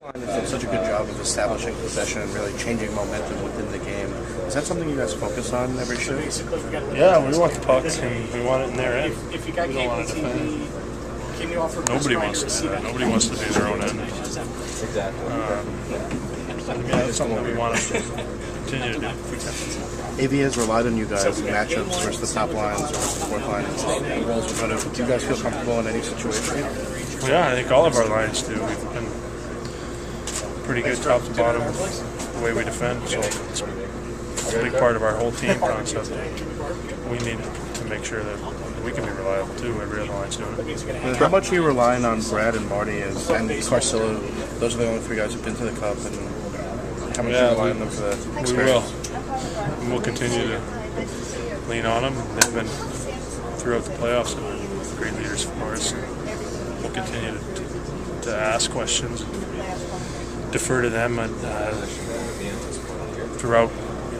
It's done such a good job of establishing possession and really changing momentum within the game. Is that something you guys focus on every shift? Yeah, we want the pucks and we want it in their end. We don't want to defend. Nobody wants to do that. Nobody wants to be their own end. That's something that we want to continue to do if we can. AV has relied on you guys in matchups versus the top lines or versus the fourth line and roles are better. Do you guys feel comfortable in any situation? Yeah, I think all of our lines do. We've been pretty good top to bottom with the way we defend, so it's a big part of our whole team concept. We need to make sure that we can be reliable too. Every other line's doing it. How much are you relying on Brad and Marty and Carcillo? Those are the only three guys who've been to the Cup, and how much are you relying on them for the experience? We will. And we'll continue to lean on them. They've been throughout the playoffs and been great leaders for us. We'll continue to ask questions, defer to them, and throughout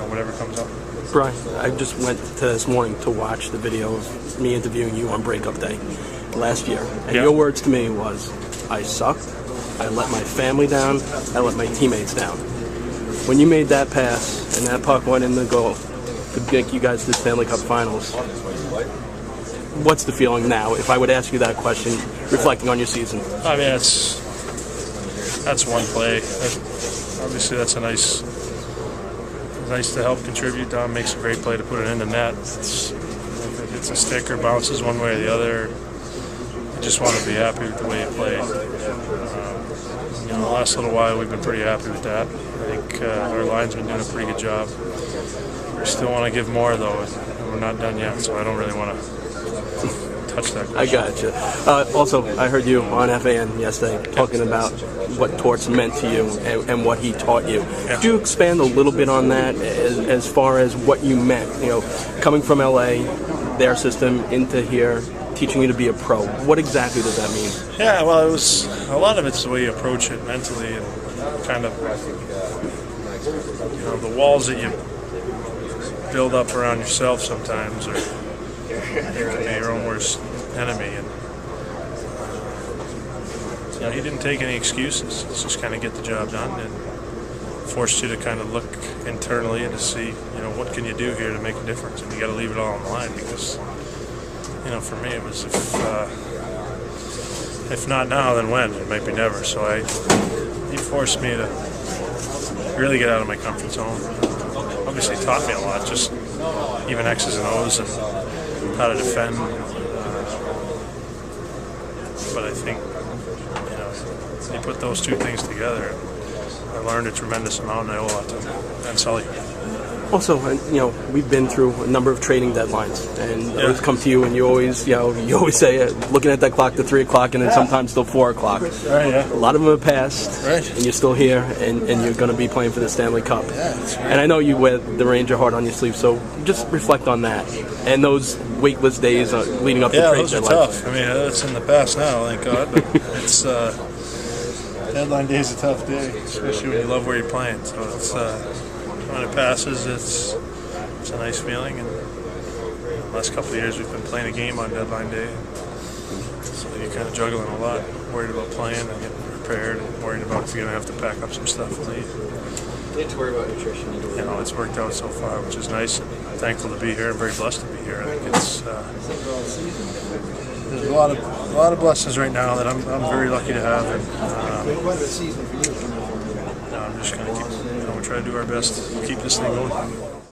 whatever comes up. Brian, I just went to this morning to watch the video of me interviewing you on breakup day last year, and your words to me was, "I sucked. I let my family down. I let my teammates down." When you made that pass and that puck went in the goal to get you guys to the Stanley Cup Finals, what's the feeling now? If I would ask you that question, reflecting on your season. I mean, that's one play. Obviously, that's nice to help contribute. Don makes a great play to put it in the net. If it's a stick or bounces one way or the other, I just want to be happy with the way it played. The last little while we've been pretty happy with that. I think our line's been doing a pretty good job. We still want to give more though, and we're not done yet, so I don't really want to touch that question. I gotcha. Also, I heard you on FAN yesterday talking about what Torts meant to you and what he taught you. Yeah. Could you expand a little bit on that as far as what you meant? Coming from LA, their system, into here, teaching you to be a pro. What exactly does that mean? Yeah, well, it was a lot of it's the way you approach it mentally and kind of the walls that you build up around yourself sometimes, or you can be your own worst enemy. And he didn't take any excuses. It's just kind of get the job done and forced you to kind of look internally and to see, what can you do here to make a difference, and you got to leave it all on the line because, for me it was if not now, then when? It might be never. So he forced me to really get out of my comfort zone. Obviously taught me a lot, just even X's and O's and how to defend. But I think, you put those two things together, I learned a tremendous amount, and I owe a lot to him and Sully. Also, we've been through a number of trading deadlines, and I always come to you, and you always say, looking at that clock to 3 o'clock, and then sometimes till 4 o'clock. Right, yeah. A lot of them have passed, right, and you're still here, and you're going to be playing for the Stanley Cup. Yeah, that's right. And I know you wear the Ranger heart on your sleeve, so just reflect on that and those weightless days leading up to trade deadlines. Yeah, those are tough. I mean, it's in the past now, thank God. But it's deadline day is a tough day, especially when you love where you're playing. So it's when it passes, it's a nice feeling. And the last couple of years, we've been playing a game on deadline day, so you're kind of juggling a lot, worried about playing and getting prepared, and worried about if you're going to have to pack up some stuff to leave. You have to worry about nutrition. It's worked out so far, which is nice, and thankful to be here and very blessed to be here. I think it's there's a lot of blessings right now that I'm very lucky to have, and I'm just going to keep try to do our best to keep this thing going.